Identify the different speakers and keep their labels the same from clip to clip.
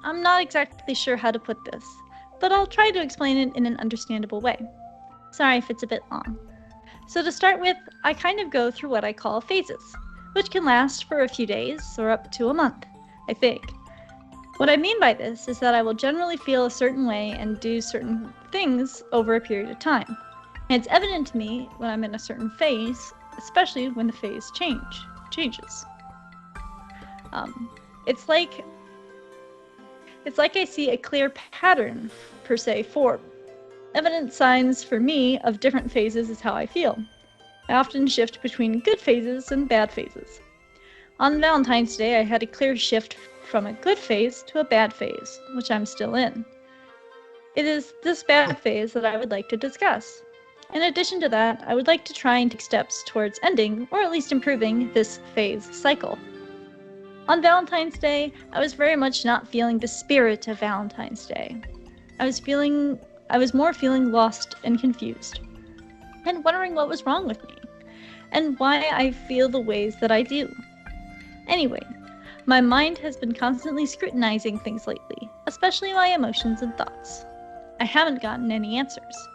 Speaker 1: I'm not exactly sure how to put this, but I'll try to explain it in an understandable way. Sorry if it's a bit long. So to start with, I kind of go through what I call phases, which can last for a few days or up to a month, I think. What I mean by this is that I will generally feel a certain way and do certain things over a period of time. And it's evident to me when I'm in a certain phase, especially when the phase changes. Um, it's like I see a clear pattern per se form. Evident signs for me of different phases is how I feel. I often shift between good phases and bad phases. On Valentine's Day, I had a clear shift from a good phase to a bad phase, which I'm still in. It is this bad phase that I would like to discuss. In addition to that, I would like to try and take steps towards ending, or at least improving, this phase cycle. On Valentine's Day, I was very much not feeling the spirit of Valentine's Day. I was more feeling lost and confused, and wondering what was wrong with me, and why I feel the ways that I do. Anyway, my mind has been constantly scrutinizing things lately, especially my emotions and thoughts. I haven't gotten any answers.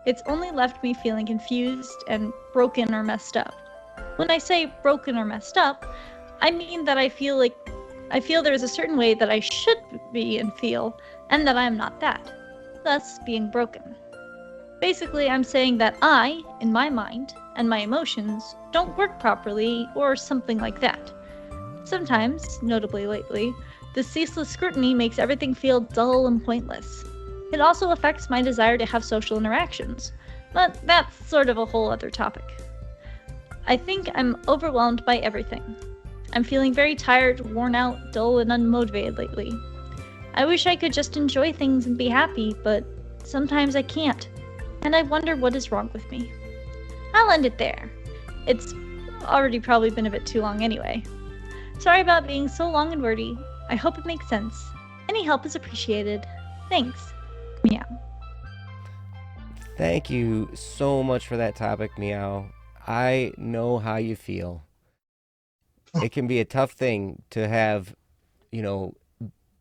Speaker 1: It's only left me feeling confused and broken or messed up. When I say broken or messed up, I mean that I feel there's a certain way that I should be and feel, and that I am not that, thus being broken. Basically, I'm saying that I, in my mind, and my emotions don't work properly, or something like that. Sometimes, notably lately, the ceaseless scrutiny makes everything feel dull and pointless. It also affects my desire to have social interactions, but that's sort of a whole other topic. I think I'm overwhelmed by everything. I'm feeling very tired, worn out, dull, and unmotivated lately. I wish I could just enjoy things and be happy, but sometimes I can't, and I wonder what is wrong with me. I'll end it there. It's already probably been a bit too long anyway. Sorry about being so long and wordy. I hope it makes sense. Any help is appreciated. Thanks. Meow.
Speaker 2: Thank you so much for that topic, Meow. I know how you feel. It can be a tough thing to have, you know,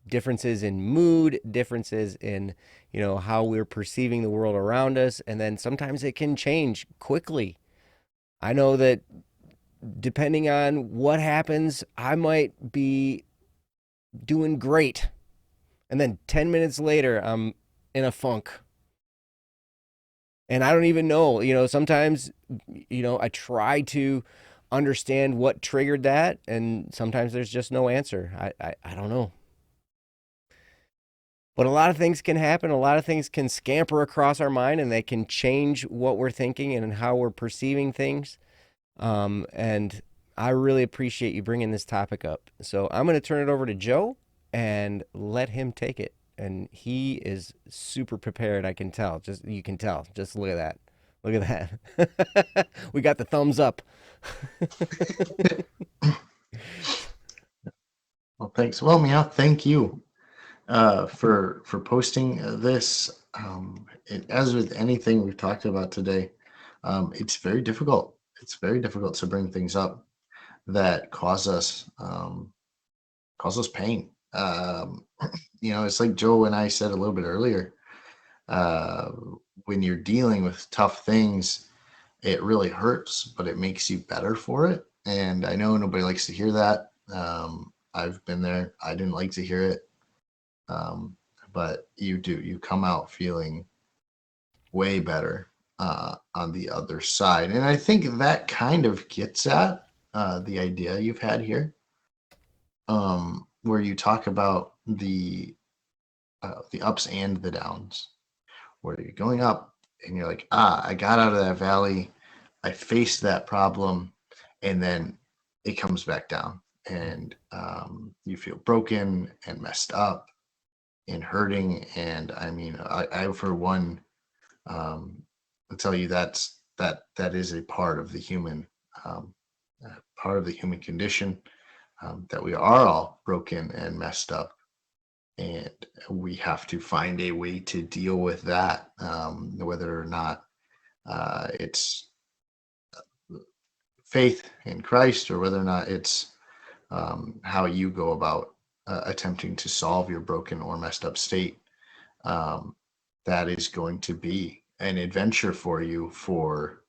Speaker 2: differences in mood, differences in, how we're perceiving the world around us, and then sometimes it can change quickly. I know that depending on what happens, I might be doing great. And then 10 minutes later, I'm in a funk. And I don't even know, sometimes, I try to understand what triggered that. And sometimes there's just no answer. I don't know. But a lot of things can happen. A lot of things can scamper across our mind and they can change what we're thinking and how we're perceiving things. And I really appreciate you bringing this topic up. So I'm going to turn it over to Joe and let him take it. And he is super prepared. I can tell. You can tell. Just look at that. Look at that. We got the thumbs up.
Speaker 3: Well, thanks. Well, Meow, thank you for posting this. As with anything we've talked about today, it's very difficult. It's very difficult to bring things up that cause us pain. It's like Joe and I said a little bit earlier. Uh, when you're dealing with tough things, it really hurts, but it makes you better for it. And I know nobody likes to hear that. I've been there. I didn't like to hear it. But you do. You come out feeling way better on the other side. And I think that kind of gets at the idea you've had here, where you talk about the ups and the downs, where you're going up and you're like, I got out of that valley, I faced that problem, and then it comes back down, and you feel broken and messed up and hurting. And I mean, I for one, I'll tell you that is a part of the human condition, that we are all broken and messed up, and we have to find a way to deal with that, whether or not it's faith in Christ, or whether or not it's how you go about attempting to solve your broken or messed up state, that is going to be an adventure for you for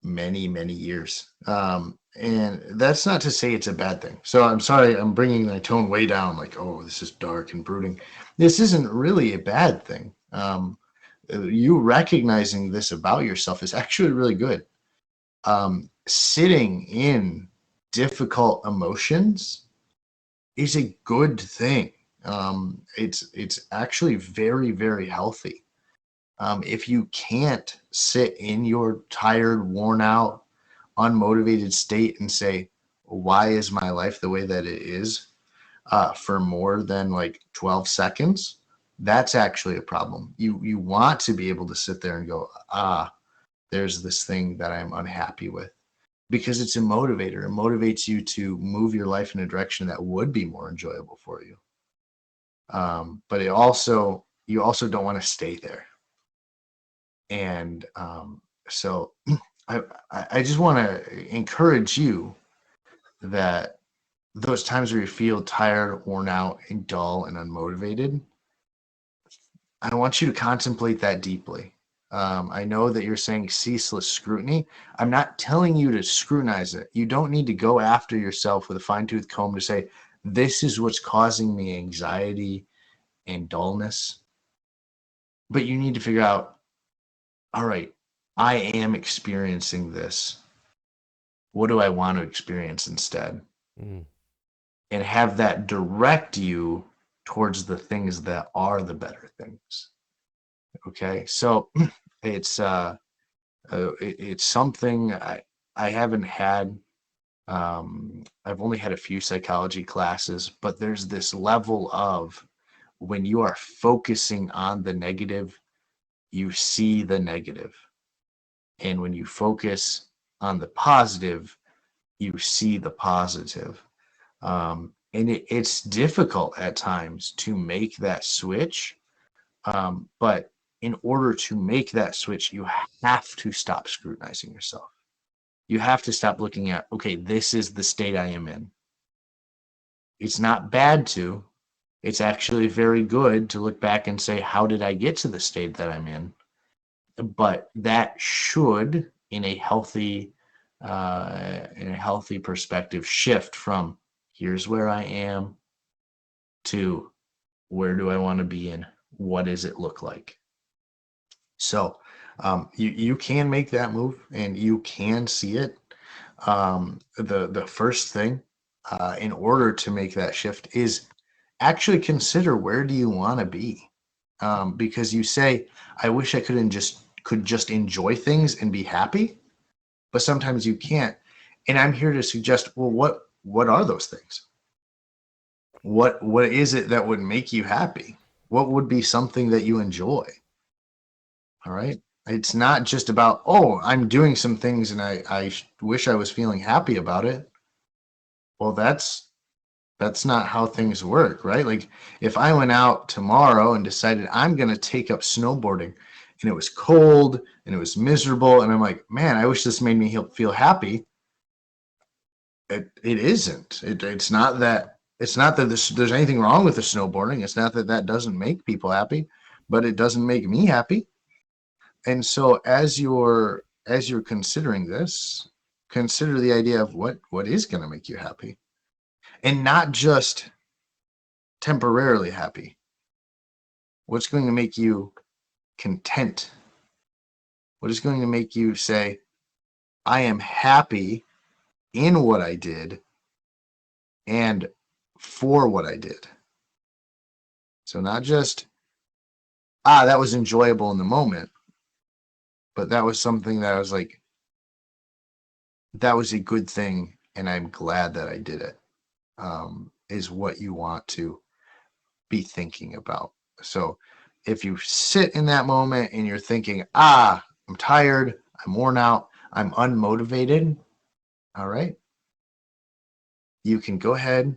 Speaker 3: many, many years. And that's not to say it's a bad thing. So I'm sorry, I'm bringing my tone way down, like, oh, this is dark and brooding. This isn't really a bad thing. You recognizing this about yourself is actually really good. Sitting in difficult emotions is a good thing. It's actually very, very healthy. If you can't sit in your tired, worn out, unmotivated state and say, why is my life the way that it is, for more than like 12 seconds, that's actually a problem. You want to be able to sit there and go, there's this thing that I'm unhappy with, because it's a motivator. It motivates you to move your life in a direction that would be more enjoyable for you. But you also don't want to stay there. And so I just want to encourage you that those times where you feel tired, worn out, and dull and unmotivated, I want you to contemplate that deeply. I know that you're saying ceaseless scrutiny. I'm not telling you to scrutinize it. You don't need to go after yourself with a fine-tooth comb to say, this is what's causing me anxiety and dullness. But you need to figure out, all right, I am experiencing this. What do I want to experience instead?
Speaker 2: Mm.
Speaker 3: And have that direct you towards the things that are the better things. Okay, so it's it's something I haven't had. I've only had a few psychology classes, but there's this level of when you are focusing on the negative, you see the negative, and when you focus on the positive, you see the positive. And it's difficult at times to make that switch. But in order to make that switch, you have to stop scrutinizing yourself. You have to stop looking at, okay, this is the state I am in. It's not bad to, it's actually very good to look back and say, how did I get to the state that I'm in? But that should, in a healthy perspective, shift from here's where I am to where do I want to be in? What does it look like? So you can make that move and you can see it. The first thing in order to make that shift is actually consider, where do you want to be? Because you say, I wish I could just enjoy things and be happy, but sometimes you can't. And I'm here to suggest, well, what are those things? What is it that would make you happy? What would be something that you enjoy? All right. It's not just about, oh, I'm doing some things and I wish I was feeling happy about it. Well, that's not how things work, right? Like if I went out tomorrow and decided I'm going to take up snowboarding and it was cold and it was miserable and I'm like, man, I wish this made me feel happy. It isn't. It's not that there's anything wrong with the snowboarding. It's not that doesn't make people happy, but it doesn't make me happy. And so as you're considering this, consider the idea of what is going to make you happy, and not just temporarily happy. What's going to make you content? What is going to make you say, I am happy in what I did and for what I did? So not just, that was enjoyable in the moment, but that was something that I was like, that was a good thing and I'm glad that I did it. Is what you want to be thinking about. So if you sit in that moment and you're thinking, I'm tired, I'm worn out, I'm unmotivated, all right, you can go ahead.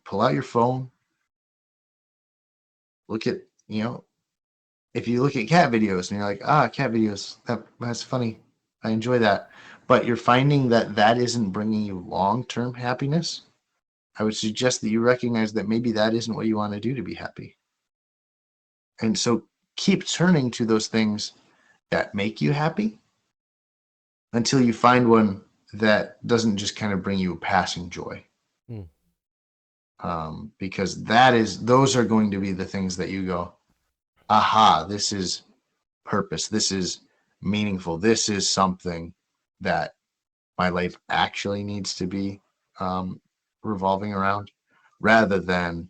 Speaker 3: Pull out your phone, look at, if you look at cat videos and you're like, cat videos, that's funny, I enjoy that. But you're finding that isn't bringing you long-term happiness, I would suggest that you recognize that maybe that isn't what you want to do to be happy. And so keep turning to those things that make you happy until you find one that doesn't just kind of bring you a passing joy. Because those are going to be the things that you go, aha, this is purpose. This is meaningful. This is something that my life actually needs to be revolving around, rather than,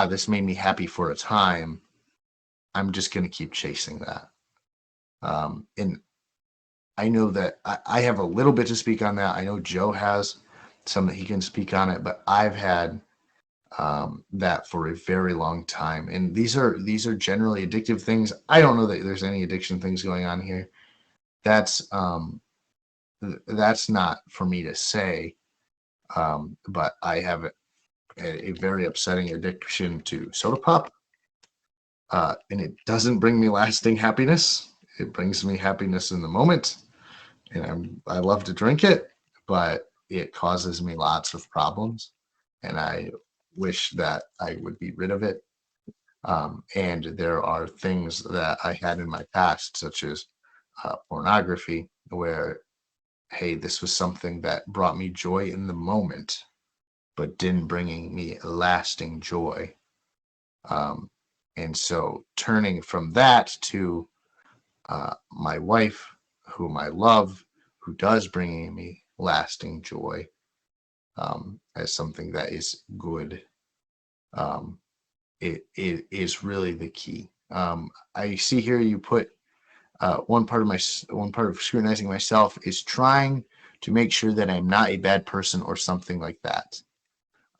Speaker 3: this made me happy for a time. I'm just going to keep chasing that. And I know that I have a little bit to speak on that. I know Joe has some that he can speak on it, but I've had that for a very long time. And these are generally addictive things. I don't know that there's any addiction things going on here. That's not for me to say. But I have a very upsetting addiction to soda pop. And it doesn't bring me lasting happiness. It brings me happiness in the moment. And I love to drink it, but it causes me lots of problems. And I wish that I would be rid of it. And there are things that I had in my past, such as pornography, where, hey, this was something that brought me joy in the moment, but didn't bring me lasting joy. And so turning from that to my wife, whom I love, who does bring me lasting joy, as something that is good, it is really the key. I see here you put one part of scrutinizing myself is trying to make sure that I'm not a bad person or something like that.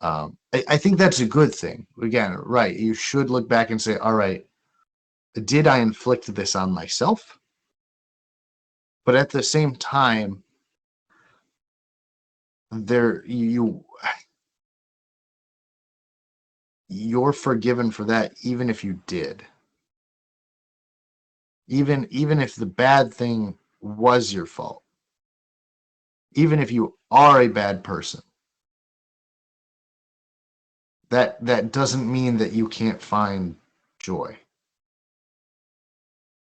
Speaker 3: I think that's a good thing. Again, right? You should look back and say, all right, did I inflict this on myself? But at the same time, you're forgiven for that, even if you did. Even if the bad thing was your fault. Even if you are a bad person. That doesn't mean that you can't find joy.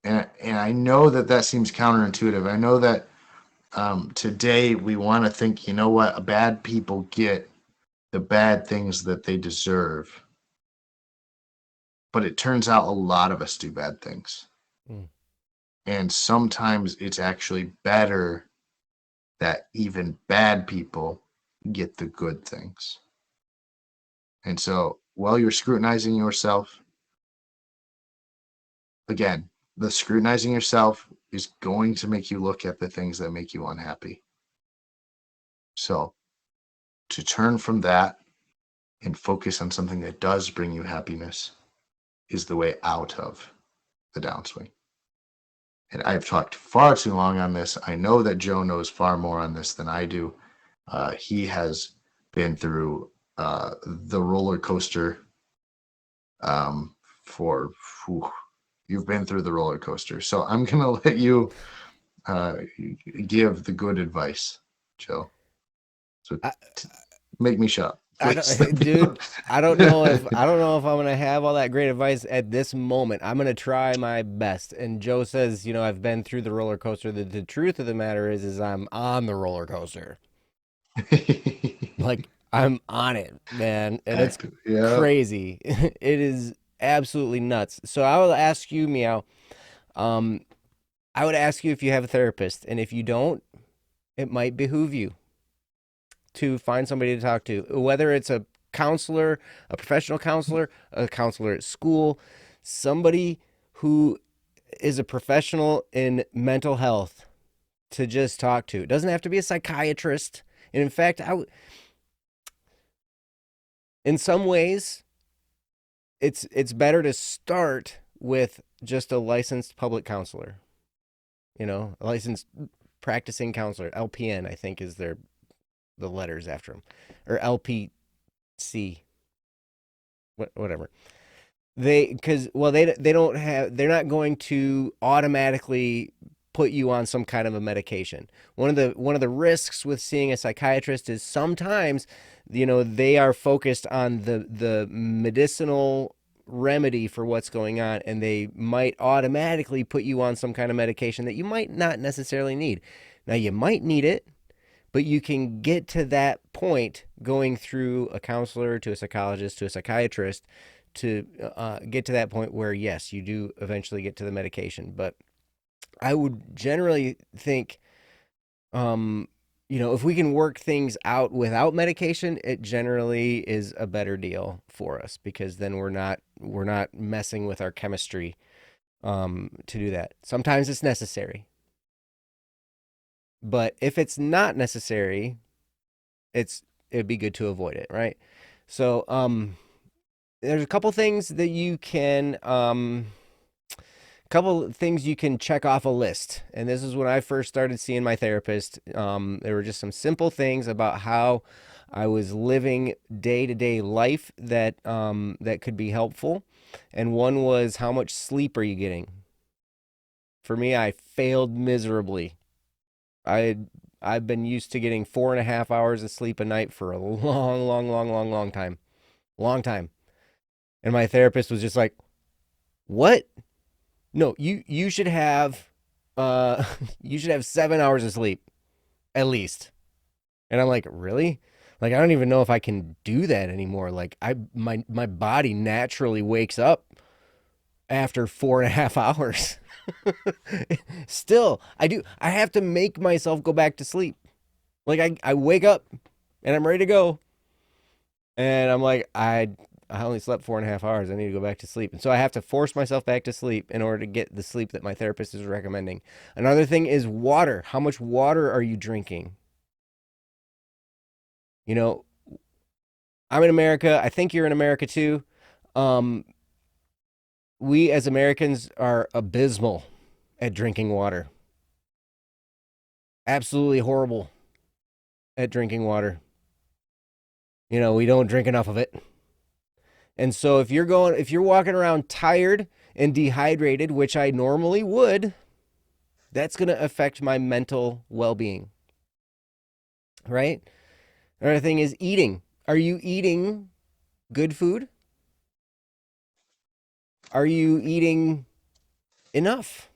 Speaker 3: And I know that seems counterintuitive. I know that today we want to think, you know what, bad people get the bad things that they deserve. But it turns out a lot of us do bad things. And sometimes it's actually better that even bad people get the good things. And so while you're scrutinizing yourself, again, the scrutinizing yourself is going to make you look at the things that make you unhappy. So to turn from that and focus on something that does bring you happiness is the way out of the downswing. And I've talked far too long on this. I know that Joe knows far more on this than I do. He has been through the roller coaster you've been through the roller coaster. So I'm going to let you give the good advice, Joe. So make me shut up.
Speaker 2: I don't know if I'm gonna have all that great advice at this moment. I'm gonna try my best. And Joe says, I've been through the roller coaster. The truth of the matter is I'm on the roller coaster. Like I'm on it, man, and it's crazy. It is absolutely nuts. So I will ask you, Meow. I would ask you if you have a therapist, and if you don't, it might behoove you to find somebody to talk to, whether it's a counselor, a professional counselor, a counselor at school, somebody who is a professional in mental health to just talk to. It doesn't have to be a psychiatrist. And in fact, in some ways, it's better to start with just a licensed public counselor, a licensed practicing counselor. LPN, I think, is the letters after them, or LPC, whatever. They're not going to automatically put you on some kind of a medication. One of the risks with seeing a psychiatrist is sometimes they are focused on the medicinal remedy for what's going on, and they might automatically put you on some kind of medication that you might not necessarily need. Now, you might need it, but you can get to that point going through a counselor, to a psychologist, to a psychiatrist, to get to that point where, yes, you do eventually get to the medication. But I would generally think, if we can work things out without medication, it generally is a better deal for us, because then we're not messing with our chemistry to do that. Sometimes it's necessary. But if it's not necessary, it'd be good to avoid it, right? So there's a couple things that you can check off a list. And this is when I first started seeing my therapist. There were just some simple things about how I was living day-to-day life that could be helpful. And one was, how much sleep are you getting? For me, I failed miserably. I've been used to getting 4.5 hours of sleep a night for a long time. Long time. And my therapist was just like, "What? No, you should have you should have 7 hours of sleep at least." And I'm like, "Really? Like, I don't even know if I can do that anymore. Like, my body naturally wakes up after 4.5 hours." Still, I have to make myself go back to sleep. Like, I wake up and I'm ready to go. And I'm like, I only slept 4.5 hours. I need to go back to sleep. And so I have to force myself back to sleep in order to get the sleep that my therapist is recommending. Another thing is water. How much water are you drinking? I'm in America. I think you're in America too. We as Americans are abysmal at drinking water. Absolutely horrible at drinking water. We don't drink enough of it. And so if you're walking around tired and dehydrated, which I normally would, that's going to affect my mental well-being. Right? Another thing is eating. Are you eating good food? Are you eating enough?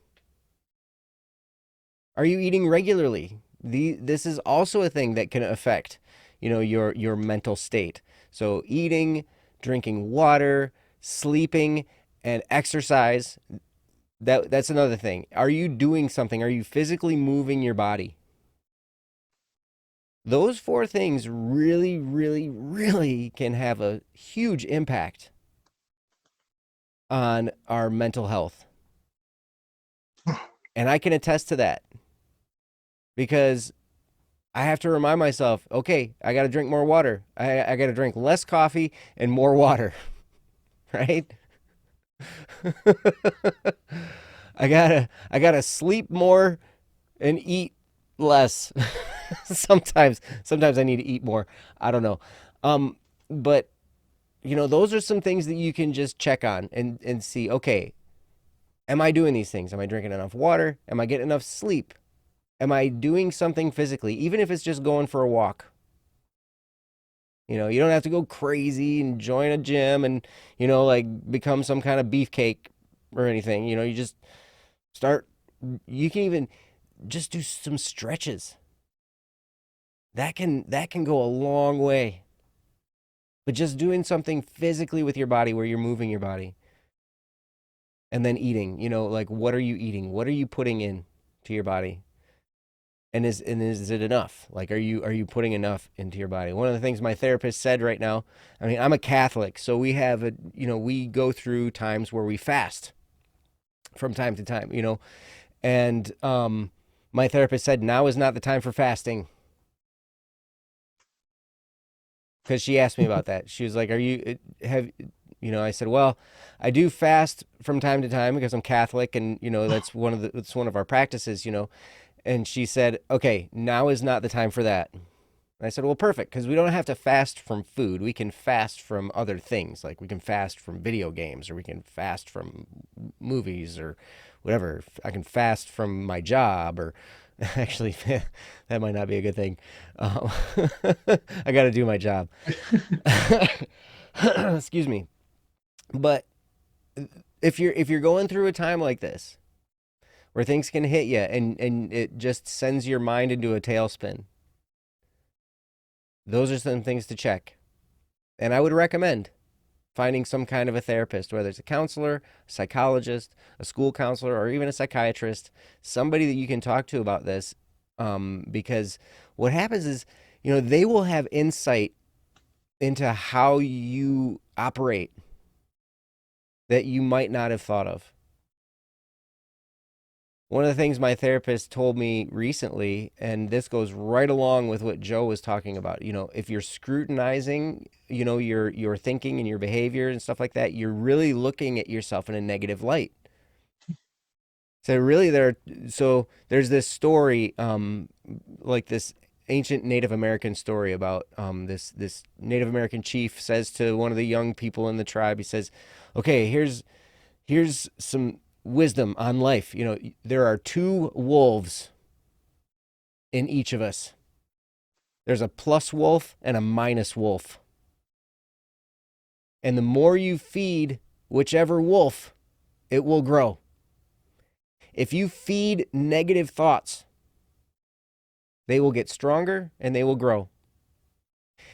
Speaker 2: Are you eating regularly? This is also a thing that can affect, your mental state. So eating, drinking water, sleeping, and exercise, that's another thing. Are you doing something? Are you physically moving your body? Those 4 things really, really, really can have a huge impact on our mental health. And I can attest to that, because I have to remind myself, okay, I got to drink more water. I got to drink less coffee and more water, right? I gotta sleep more and eat less. Sometimes I need to eat more. I don't know. But those are some things that you can just check on and see, okay, am I doing these things? Am I drinking enough water? Am I getting enough sleep? Am I doing something physically, even if it's just going for a walk? You don't have to go crazy and join a gym and, like, become some kind of beefcake or anything. You just start, you can even just do some stretches. That can go a long way. But just doing something physically with your body where you're moving your body. And then eating, like, what are you eating? What are you putting in to your body? And is it enough? Like, are you putting enough into your body? One of the things my therapist said right now, I mean, I'm a Catholic, so we have we go through times where we fast from time to time, and my therapist said now is not the time for fasting. Because she asked me about that. She was like, I said, well, I do fast from time to time because I'm Catholic, and that's one of our practices, And she said, okay, now is not the time for that. And I said, well, perfect, because we don't have to fast from food. We can fast from other things. Like, we can fast from video games, or we can fast from movies, or whatever. I can fast from my job, or Actually, that might not be a good thing. Um, I got to do my job. Excuse me. But if you're going through a time like this where things can hit you and it just sends your mind into a tailspin, those are some things to check. And I would recommend finding some kind of a therapist, whether it's a counselor, a psychologist, a school counselor, or even a psychiatrist, somebody that you can talk to about this. Because what happens is, they will have insight into how you operate that you might not have thought of. One of the things my therapist told me recently, and this goes right along with what Joe was talking about, if you're scrutinizing, your thinking and your behavior and stuff like that, you're really looking at yourself in a negative light. So really there's this story, like this ancient Native American story about this Native American chief says to one of the young people in the tribe, he says, okay, here's some wisdom on life. There are two wolves in each of us. There's a plus wolf and a minus wolf. And the more you feed whichever wolf, it will grow. If you feed negative thoughts, they will get stronger and they will grow.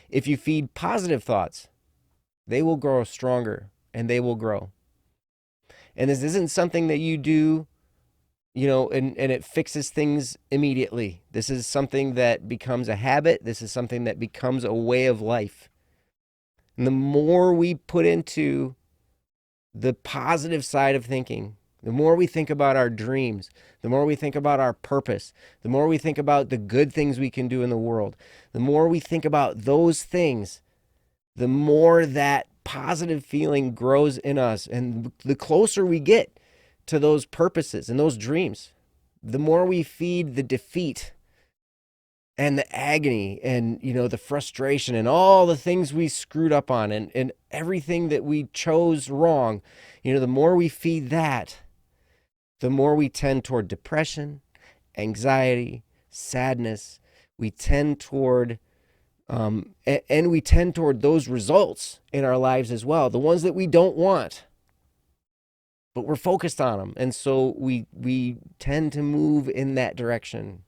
Speaker 2: If you feed positive thoughts, they will grow stronger and they will grow. And this isn't something that you do, and it fixes things immediately. This is something that becomes a habit. This is something that becomes a way of life. And the more we put into the positive side of thinking, the more we think about our dreams, the more we think about our purpose, the more we think about the good things we can do in the world, the more we think about those things, the more that positive feeling grows in us. And the closer we get to those purposes and those dreams, the more we feed the defeat and the agony and, the frustration and all the things we screwed up on and everything that we chose wrong, the more we feed that, the more we tend toward depression, anxiety, sadness. We tend toward and we tend toward those results in our lives as well, the ones that we don't want, but we're focused on them. And so we tend to move in that direction.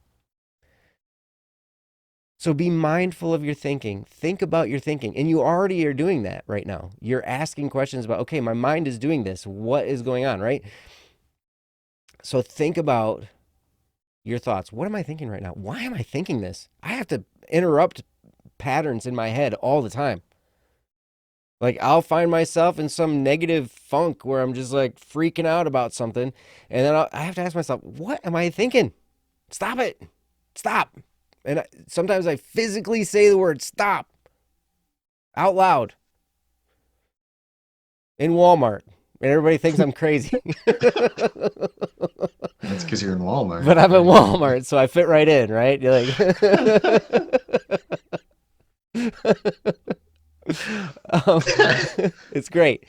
Speaker 2: So be mindful of your thinking. Think about your thinking. And you already are doing that right now. You're asking questions about, okay, my mind is doing this. What is going on, right? So think about your thoughts. What am I thinking right now? Why am I thinking this? I have to interrupt patterns in my head all the time. Like I'll find myself in some negative funk where I'm just like freaking out about something. And then I have to ask myself, what am I thinking? Stop it. Stop. And sometimes I physically say the word stop out loud in Walmart. And everybody thinks I'm crazy.
Speaker 3: That's because you're in Walmart.
Speaker 2: But I'm in Walmart, so I fit right in, right? You're like, it's great.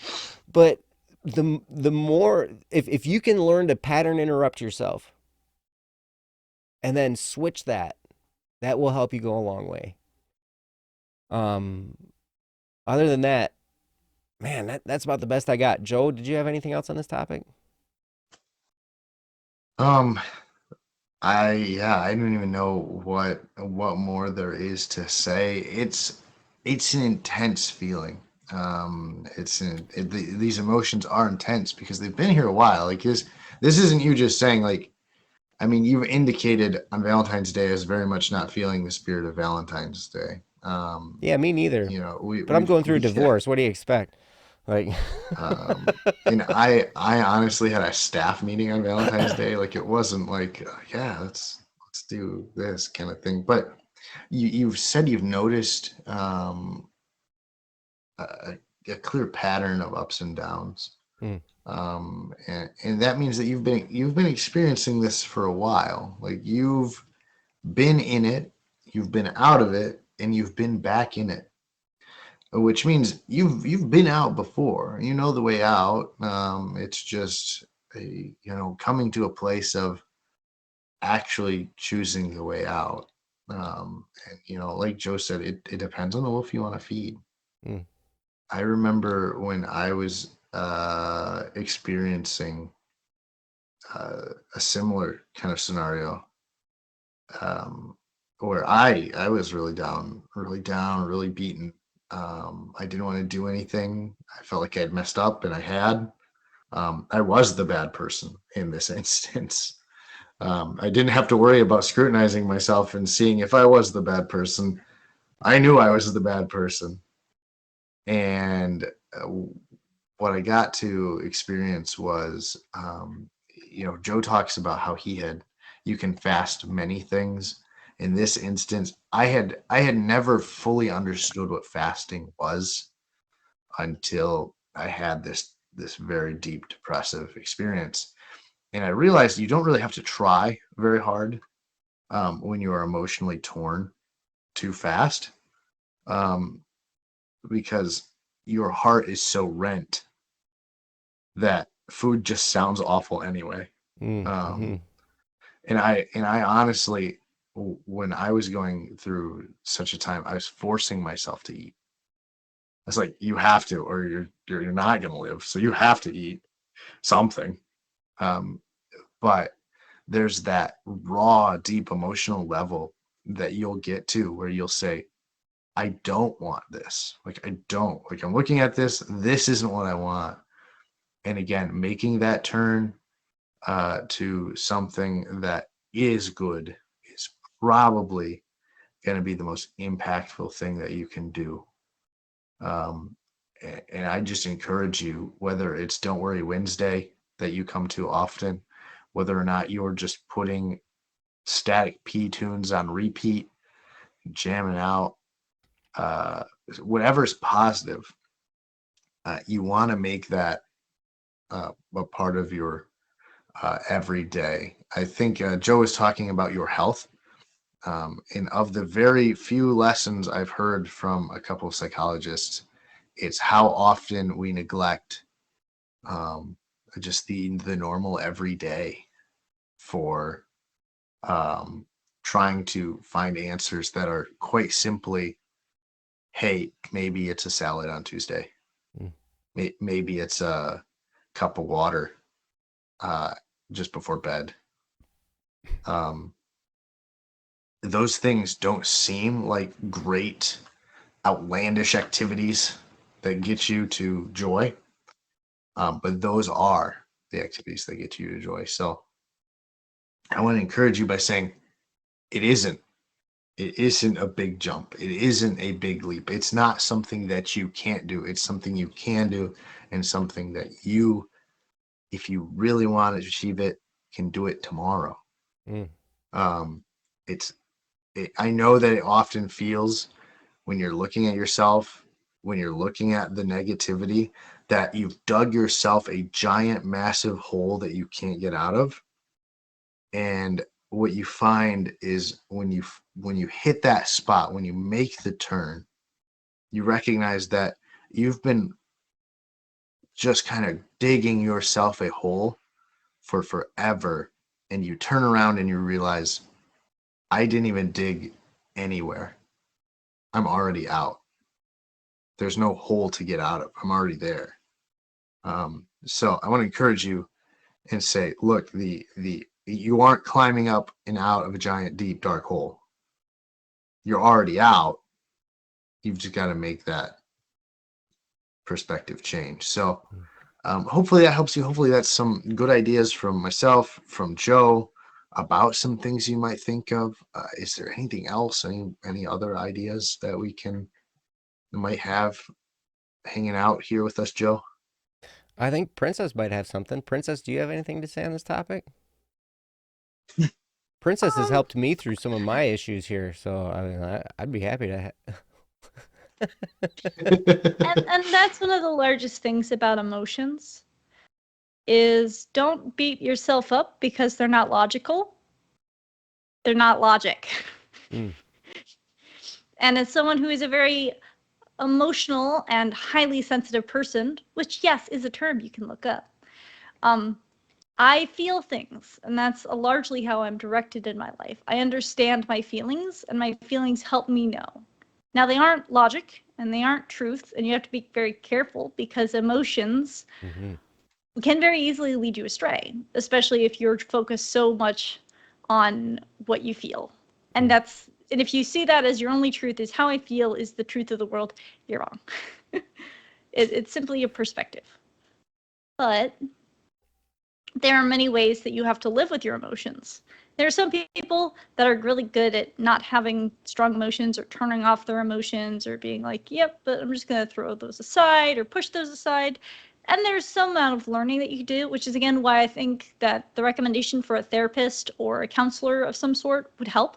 Speaker 2: But the more, if you can learn to pattern interrupt yourself and then switch that will help you go a long way. Other than that, man, that's about the best I got. Joe, did you have anything else on this topic?
Speaker 3: I don't even know what more there is to say. It's an intense feeling. These emotions are intense because they've been here a while. Like this isn't you just saying like, I mean, you've indicated on Valentine's Day as very much not feeling the spirit of Valentine's Day.
Speaker 2: Yeah, me neither. But I'm going through a divorce. What do you expect? Like,
Speaker 3: and I honestly had a staff meeting on Valentine's Day. Like it wasn't like, yeah, let's do this kind of thing. But you've said you've noticed a clear pattern of ups and downs.
Speaker 2: Mm.
Speaker 3: And that means that you've been experiencing this for a while. Like you've been in it, you've been out of it, and you've been back in it. Which means you've been out before. You know the way out. It's just coming to a place of actually choosing the way out. And like Joe said, it depends on the wolf you want to feed.
Speaker 2: Mm.
Speaker 3: I remember when I was experiencing a similar kind of scenario, where I was really down, really beaten. I didn't want to do anything. I felt like I had messed up, and I had. I was the bad person in this instance. I didn't have to worry about scrutinizing myself and seeing if I was the bad person. I knew I was the bad person. And what I got to experience was, Joe talks about how you can fast many things. In this instance, I had never fully understood what fasting was until I had this very deep depressive experience. And I realized you don't really have to try very hard when you are emotionally torn too fast, um, because your heart is so rent that food just sounds awful anyway.
Speaker 2: Mm-hmm.
Speaker 3: And I honestly, when I was going through such a time, I was forcing myself to eat. It's like you have to, or you're not gonna live. So you have to eat something. Um, but there's that raw, deep emotional level that you'll get to where you'll say, I don't want this. Like, I don't. Like, I'm looking at this. This isn't what I want. And again, making that turn to something that is good is probably going to be the most impactful thing that you can do. Um, and I just encourage you, whether it's Don't Worry Wednesday that you come to often, whether or not you're just putting static P tunes on repeat, jamming out, uh, whatever is positive, you want to make that a part of your every day. I think Joe was talking about your health. And of the very few lessons I've heard from a couple of psychologists, it's how often we neglect um, just the normal everyday for trying to find answers that are quite simply, hey, maybe it's a salad on Tuesday.
Speaker 2: Mm.
Speaker 3: Maybe it's a cup of water uh, just before bed. Um, those things don't seem like great, outlandish activities that get you to joy, but those are the activities that get you to joy. So I want to encourage you by saying it isn't. It isn't a big jump. It isn't a big leap. It's not something that you can't do. It's something you can do, and something that you, if you really want to achieve it, can do it tomorrow.
Speaker 2: Mm.
Speaker 3: Um, I know that it often feels when you're looking at yourself, when you're looking at the negativity, that you've dug yourself a giant, massive hole that you can't get out of. And what you find is when you hit that spot, when you make the turn, you recognize that you've been just kind of digging yourself a hole for forever, and you turn around and you realize, I didn't even dig anywhere. I'm already out. There's no hole to get out of. I'm already there. So I want to encourage you and say, look, the you aren't climbing up and out of a giant, deep, dark hole. You're already out. You've just got to make that perspective change. So hopefully that helps you. Hopefully that's some good ideas from myself, from Joe, about some things you might think of. Is there anything else? Any other ideas that we might have hanging out here with us, Joe?
Speaker 2: I think Princess might have something. Princess, do you have anything to say on this topic? Princess has
Speaker 1: Um,
Speaker 2: helped me through some of my issues here, so I mean, I'd be happy to.
Speaker 1: and that's one of the largest things about emotions is don't beat yourself up because they're not logical. They're not logic.
Speaker 2: Mm.
Speaker 1: And as someone who is a very emotional and highly sensitive person, which yes is a term you can look up, um, I feel things, and that's largely how I'm directed in my life. I understand my feelings, and my feelings help me know. Now, they aren't logic, and they aren't truth, and you have to be very careful because emotions
Speaker 2: Mm-hmm.
Speaker 1: can very easily lead you astray, especially if you're focused so much on what you feel. And if you see that as your only truth is how I feel is the truth of the world, you're wrong. It's simply a perspective. But there are many ways that you have to live with your emotions. There are some people that are really good at not having strong emotions or turning off their emotions or being like, yep, but I'm just going to throw those aside or push those aside. And there's some amount of learning that you can do, which is again why I think that the recommendation for a therapist or a counselor of some sort would help.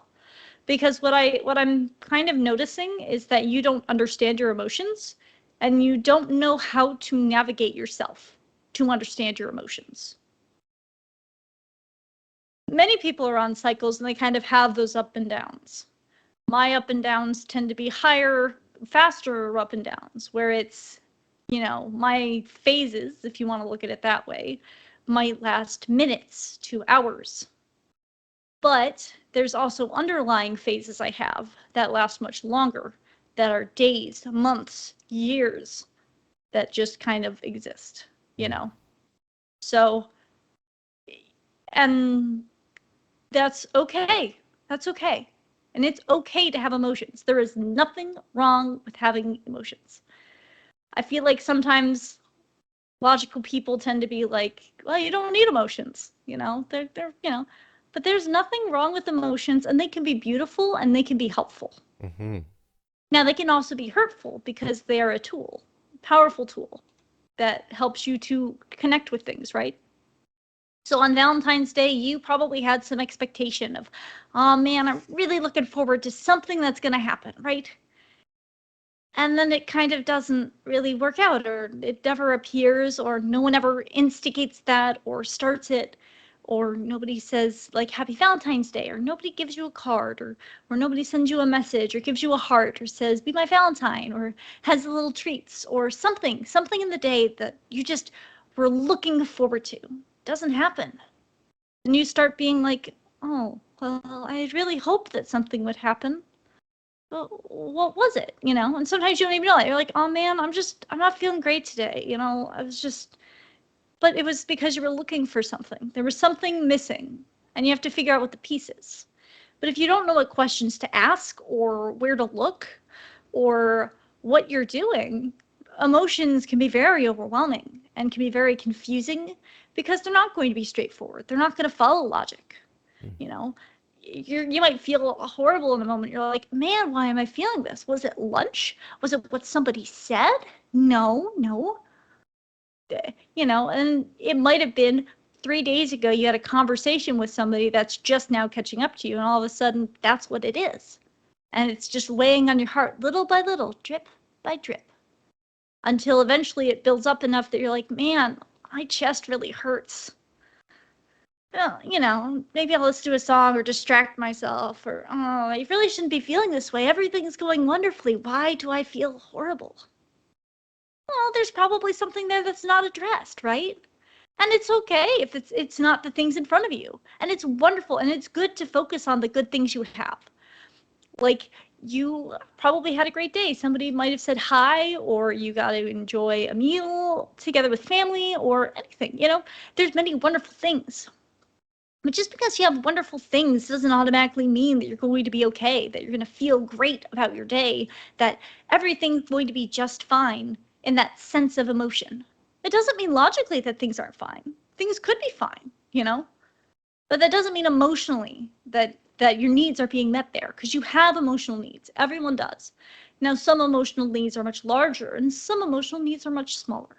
Speaker 1: Because what I'm kind of noticing is that you don't understand your emotions and you don't know how to navigate yourself to understand your emotions. Many people are on cycles and they kind of have those up and downs. My up and downs tend to be higher, faster up and downs, where it's, my phases, if you want to look at it that way, might last minutes to hours. But there's also underlying phases I have that last much longer, that are days, months, years, that just kind of exist, So, and that's okay. That's okay. And it's okay to have emotions. There is nothing wrong with having emotions. I feel like sometimes logical people tend to be like, well, you don't need emotions, but there's nothing wrong with emotions, and they can be beautiful and they can be helpful.
Speaker 2: Mm-hmm.
Speaker 1: Now, they can also be hurtful because they are a tool, a powerful tool that helps you to connect with things, right? So on Valentine's Day, you probably had some expectation of, oh man, I'm really looking forward to something that's going to happen, right? And then it kind of doesn't really work out, or it never appears, or no one ever instigates that or starts it, or nobody says like Happy Valentine's Day, or nobody gives you a card, or nobody sends you a message, or gives you a heart, or says be my Valentine, or has little treats, or something in the day that you just were looking forward to. Doesn't happen. And you start being like, oh, well, I really hoped that something would happen. Well, what was it? And sometimes you don't even know it. You're like, oh man, I'm not feeling great today. But it was because you were looking for something. There was something missing, and you have to figure out what the piece is. But if you don't know what questions to ask or where to look or what you're doing, emotions can be very overwhelming and can be very confusing because they're not going to be straightforward. They're not going to follow logic. You know, you might feel horrible in the moment. You're like, man, why am I feeling this? Was it lunch? Was it what somebody said? No. And it might have been 3 days ago you had a conversation with somebody that's just now catching up to you, and all of a sudden that's what it is. And it's just weighing on your heart little by little, drip by drip, until eventually it builds up enough that you're like, man, my chest really hurts. Well, maybe I'll listen to a song or distract myself, or, oh, I really shouldn't be feeling this way. Everything's going wonderfully. Why do I feel horrible? Well, there's probably something there that's not addressed, right? And it's okay if it's not the things in front of you. And it's wonderful, and it's good to focus on the good things you have. Like, you probably had a great day. Somebody might have said hi, or you got to enjoy a meal together with family, or anything. There's many wonderful things. But just because you have wonderful things doesn't automatically mean that you're going to be okay, that you're going to feel great about your day, that everything's going to be just fine in that sense of emotion. It doesn't mean logically that things aren't fine. Things could be fine, But that doesn't mean emotionally that your needs are being met there, because you have emotional needs. Everyone does. Now, some emotional needs are much larger, and some emotional needs are much smaller.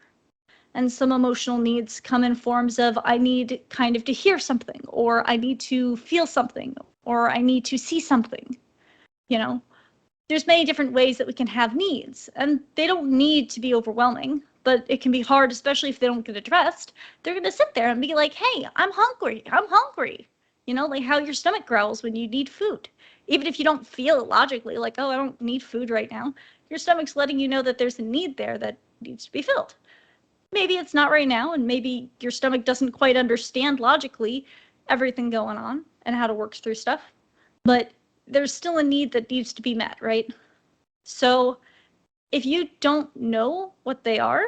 Speaker 1: And some emotional needs come in forms of, I need kind of to hear something, or I need to feel something, or I need to see something. There's many different ways that we can have needs, and they don't need to be overwhelming, but it can be hard, especially if they don't get addressed. They're going to sit there and be like, hey, I'm hungry. Like how your stomach growls when you need food. Even if you don't feel it logically, like, oh, I don't need food right now, your stomach's letting you know that there's a need there that needs to be filled. Maybe it's not right now, and maybe your stomach doesn't quite understand logically everything going on and how to work through stuff, but there's still a need that needs to be met, right? So if you don't know what they are,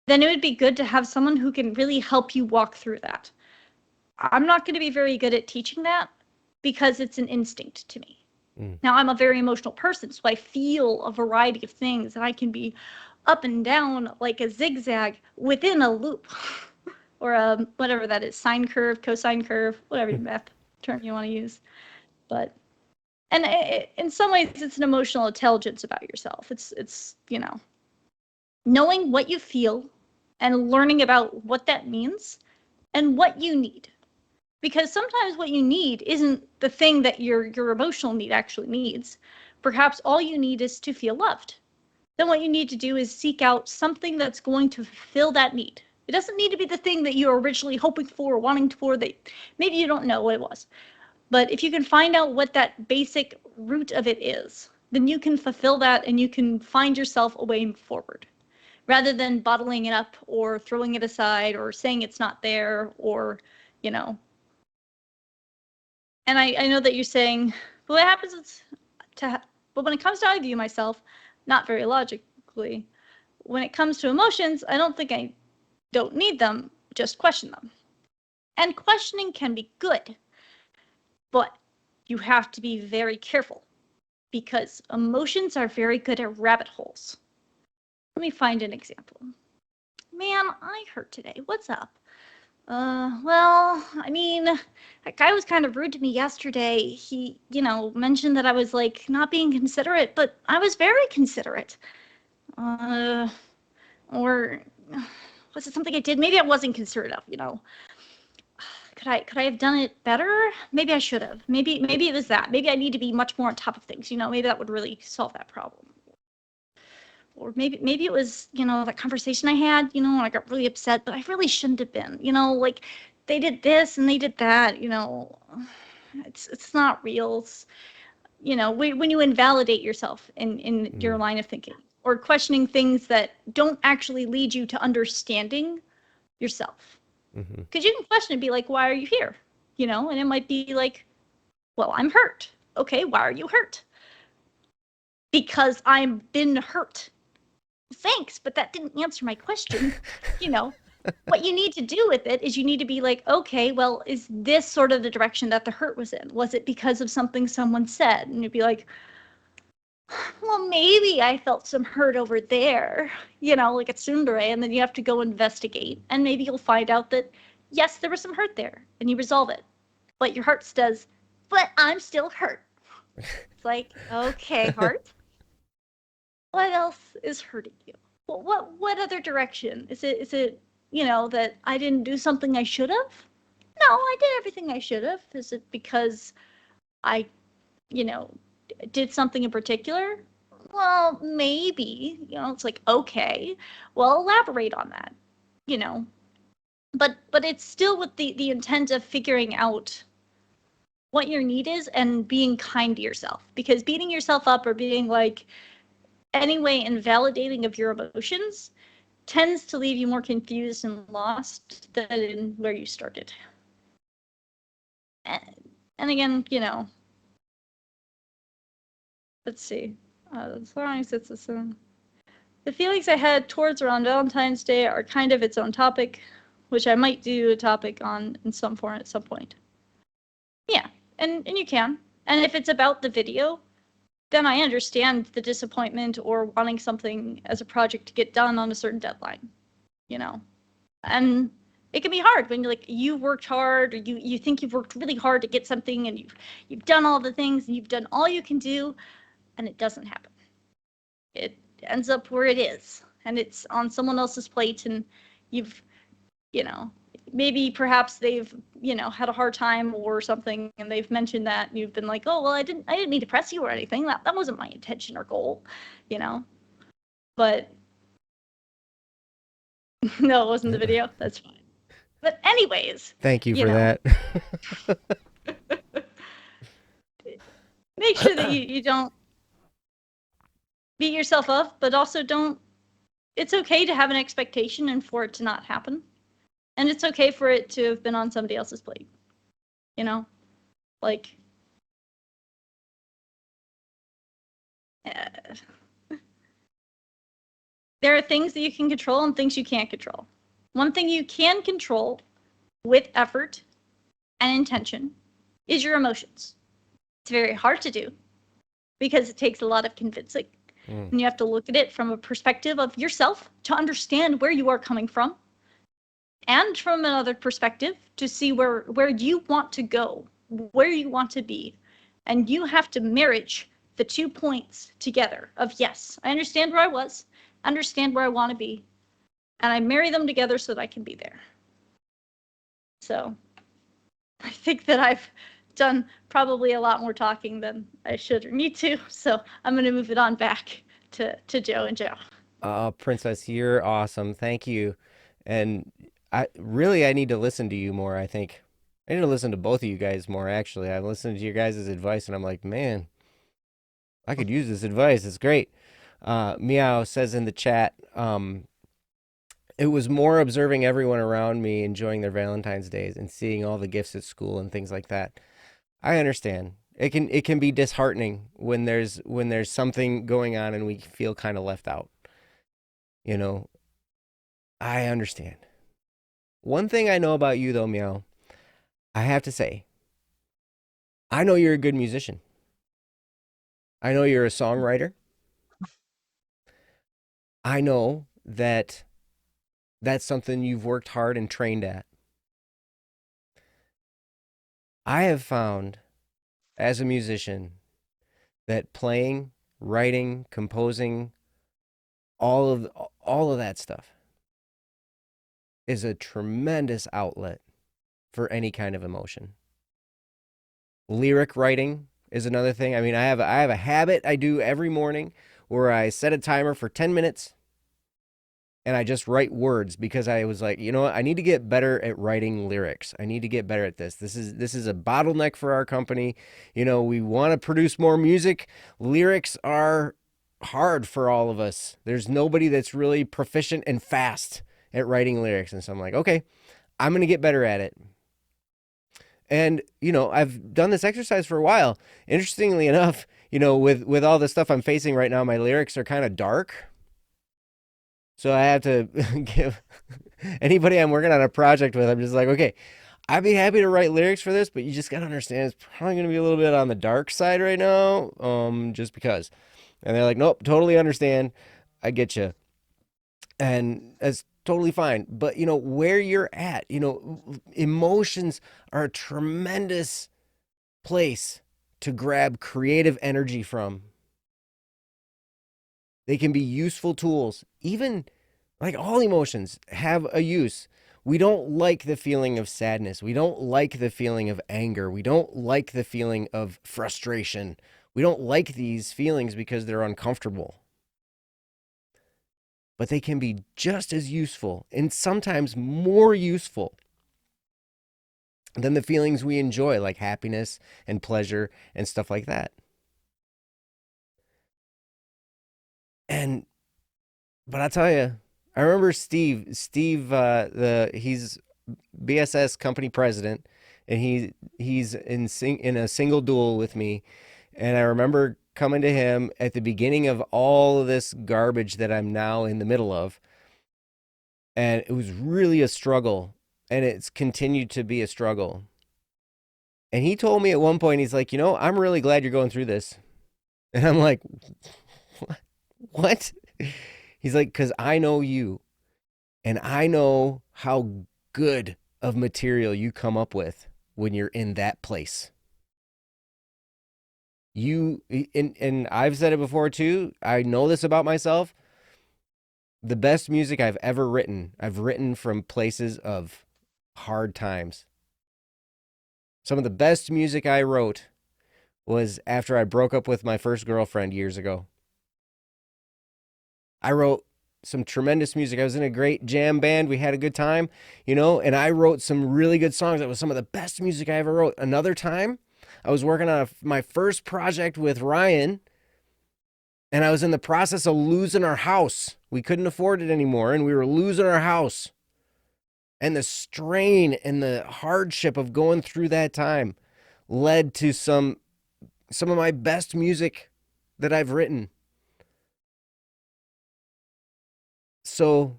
Speaker 1: then it would be good to have someone who can really help you walk through that. I'm not going to be very good at teaching that because it's an instinct to me. Now, I'm a very emotional person, so I feel a variety of things, and I can be up and down like a zigzag within a loop, or a, whatever that is, sine curve, cosine curve, whatever math term you want to use. But, and in some ways, it's an emotional intelligence about yourself. It's knowing what you feel and learning about what that means and what you need. Because sometimes what you need isn't the thing that your emotional need actually needs. Perhaps all you need is to feel loved. Then what you need to do is seek out something that's going to fulfill that need. It doesn't need to be the thing that you were originally hoping for or wanting for, that maybe you don't know what it was. But if you can find out what that basic root of it is, then you can fulfill that and you can find yourself a way forward, rather than bottling it up or throwing it aside or saying it's not there, or, and I know that you're saying, well, what happens is but when it comes to I view myself, not very logically, when it comes to emotions, I don't think I don't need them, just question them. And questioning can be good, but you have to be very careful because emotions are very good at rabbit holes. Let me find an example. Man, I hurt today. What's up? Well, I mean, that guy was kind of rude to me yesterday. He, mentioned that I was, like, not being considerate, but I was very considerate. Or was it something I did? Maybe I wasn't considerate of. Could I have done it better? Maybe I should have. Maybe it was that. Maybe I need to be much more on top of things. Maybe that would really solve that problem. Or maybe it was, that conversation I had, when I got really upset, but I really shouldn't have been, like they did this and they did that, it's not real. It's, when you invalidate yourself in your line of thinking, or questioning things that don't actually lead you to understanding yourself. Because you can question and be like, why are you here? And it might be like, well, I'm hurt. Okay, why are you hurt? Because I've been hurt. Thanks, but that didn't answer my question. What you need to do with it is you need to be like, okay, well, is this sort of the direction that the hurt was in? Was it because of something someone said? And you'd be like, well, maybe I felt some hurt over there, like at tsundere, and then you have to go investigate, and maybe you'll find out that, yes, there was some hurt there, and you resolve it. But your heart says, but I'm still hurt. It's like, okay, heart. What else is hurting you? What other direction? Is it that I didn't do something I should have? No, I did everything I should have. Is it because I, did something in particular? Well, maybe. It's like, okay, well, elaborate on that. But it's still with the intent of figuring out what your need is and being kind to yourself. Because beating yourself up or being like, anyway, invalidating of your emotions tends to leave you more confused and lost than in where you started. And again, let's see. As long as it's the same. The feelings I had towards around Valentine's Day are kind of its own topic, which I might do a topic on in some form at some point. Yeah, and you can. And if it's about the video, then I understand the disappointment or wanting something as a project to get done on a certain deadline, and it can be hard when you worked hard, or you think you've worked really hard to get something, and you've done all the things and you've done all you can do, and it doesn't happen. It ends up where it is, and it's on someone else's plate, and you've, maybe perhaps they've, had a hard time or something, and they've mentioned that, and you've been like, oh, well, I didn't mean to press you or anything. That wasn't my intention or goal, But no, it wasn't the video. That's fine. But anyways.
Speaker 2: Thank you for that.
Speaker 1: Make sure that you don't beat yourself up, but also don't it's okay to have an expectation and for it to not happen. And it's okay for it to have been on somebody else's plate. You know? Like, there are things that you can control and things you can't control. One thing you can control with effort and intention is your emotions. It's very hard to do because it takes a lot of convincing. And you have to look at it from a perspective of yourself to understand where you are coming from, and from another perspective to see where you want to go, where you want to be. And you have to marriage the 2 points together of, yes, I understand where I was, understand where I want to be, and I marry them together so that I can be there. So I think that I've done probably a lot more talking than I should or need to, so I'm going to move it on back to Joe and Joe.
Speaker 2: Oh, Princess, you're awesome. Thank you. And I need to listen to you more, I think. I need to listen to both of you guys more, actually. I've listened to your guys' advice, and I'm like, man, I could use this advice. It's great. Meow says in the chat, it was more observing everyone around me enjoying their Valentine's days and seeing all the gifts at school and things like that. I understand. It can be disheartening when there's something going on and we feel kind of left out. You know, I understand. One thing I know about you though, Meow, I have to say, I know you're a good musician. I know you're a songwriter. I know that that's something you've worked hard and trained at. I have found as a musician that playing, writing, composing, all of that stuff is a tremendous outlet for any kind of emotion. Lyric writing is another thing. I mean, I have a habit I do every morning where I set a timer for 10 minutes and I just write words because I was like, you know what? I need to get better at writing lyrics. I need to get better at this. This is a bottleneck for our company. You know, we want to produce more music. Lyrics are hard for all of us. There's nobody that's really proficient and fast at writing lyrics. And so I'm like, okay, I'm going to get better at it. And, you know, I've done this exercise for a while. Interestingly enough, you know, with all the stuff I'm facing right now, my lyrics are kind of dark. So I have to give anybody I'm working on a project with, I'm just like, okay, I'd be happy to write lyrics for this, but you just got to understand it's probably going to be a little bit on the dark side right now, just because. And they're like, nope, totally understand. I get you. And that's totally fine. But, you know, where you're at, you know, emotions are a tremendous place to grab creative energy from. They can be useful tools. Even like all emotions have a use. We don't like the feeling of sadness. We don't like the feeling of anger. We don't like the feeling of frustration. We don't like these feelings because they're uncomfortable. But they can be just as useful and sometimes more useful than the feelings we enjoy, like happiness and pleasure and stuff like that. But I'll tell you, I remember Steve, he's BSS company president, and he's in a single duel with me, and I remember coming to him at the beginning of all of this garbage that I'm now in the middle of, and it was really a struggle, and it's continued to be a struggle. And he told me at one point, he's like, you know, I'm really glad you're going through this, and I'm like, what? He's like, because I know you, and I know how good of material you come up with when you're in that place. And I've said it before too, I know this about myself. The best music I've ever written, I've written from places of hard times. Some of the best music I wrote was after I broke up with my first girlfriend years ago. I wrote some tremendous music. I was in a great jam band. We had a good time, you know, and I wrote some really good songs. That was some of the best music I ever wrote. Another time, I was working on my first project with Ryan, And I was in the process of losing our house. We couldn't afford it anymore, and we were losing our house. And the strain and the hardship of going through that time led to some of my best music that I've written. So,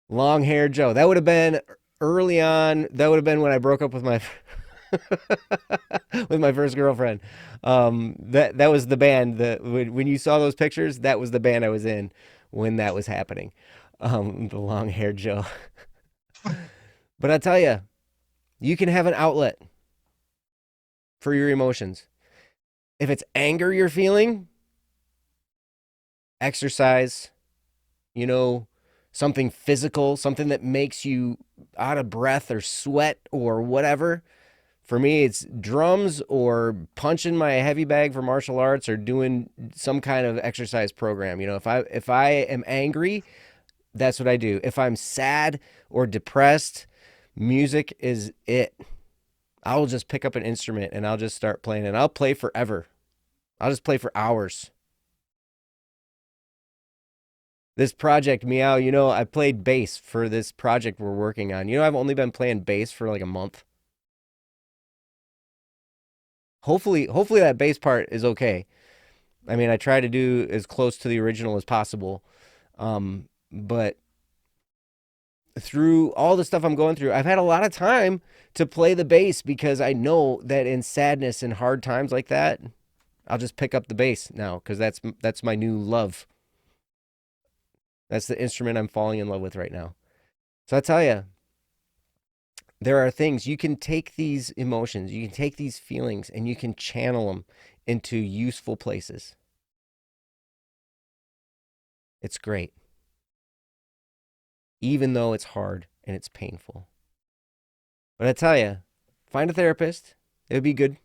Speaker 2: Long Hair Joe. That would have been early on. That would have been when I broke up with my with my first girlfriend. That was the band that when you saw those pictures, that was the band I was in when that was happening. The Long Hair Joe. But I tell you, you can have an outlet for your emotions. If it's anger you're feeling, exercise, something physical, something that makes you out of breath or sweat or whatever. For me, it's drums or punching my heavy bag for martial arts or doing some kind of exercise program. If I am angry, that's what I do. If I'm sad or depressed, music is it. I'll just pick up an instrument and I'll just start playing, and I'll play forever. I'll just play for hours. This project, Meow, I played bass for this project we're working on. I've only been playing bass for like a month. Hopefully that bass part is okay. I mean, I try to do as close to the original as possible. But through all the stuff I'm going through, I've had a lot of time to play the bass because I know that in sadness and hard times like that, I'll just pick up the bass now because that's my new love. That's the instrument I'm falling in love with right now. So I tell you, there are things you can take these emotions, you can take these feelings, and you can channel them into useful places. It's great. Even though it's hard and it's painful. But I tell you, find a therapist. It would be good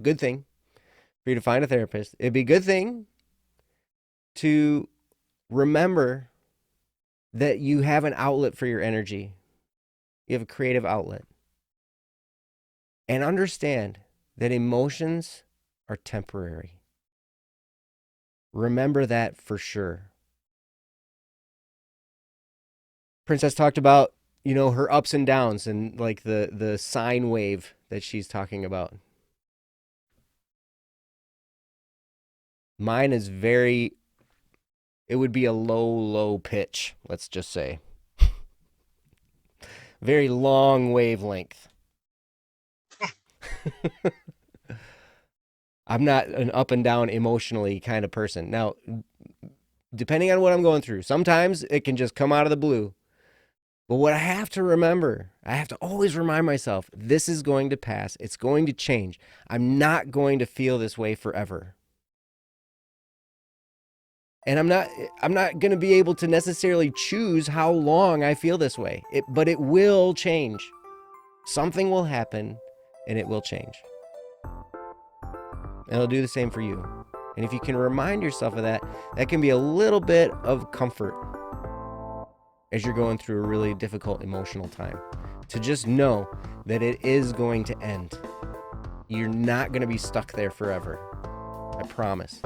Speaker 2: thing for you to find a therapist. It'd be a good thing to remember that you have an outlet for your energy. You have a creative outlet. And understand that emotions are temporary. Remember that for sure. Princess talked about, her ups and downs and like the sine wave that she's talking about. Mine is it would be a low pitch, let's just say. Very long wavelength. I'm not an up and down emotionally kind of person. Now, depending on what I'm going through, sometimes it can just come out of the blue. But what I have to remember, I have to always remind myself, this is going to pass. It's going to change. I'm not going to feel this way forever. And I'm not going to be able to necessarily choose how long I feel this way. But it will change. Something will happen and it will change. And it'll do the same for you. And if you can remind yourself of that, that can be a little bit of comfort as you're going through a really difficult emotional time. To just know that it is going to end. You're not going to be stuck there forever. I promise.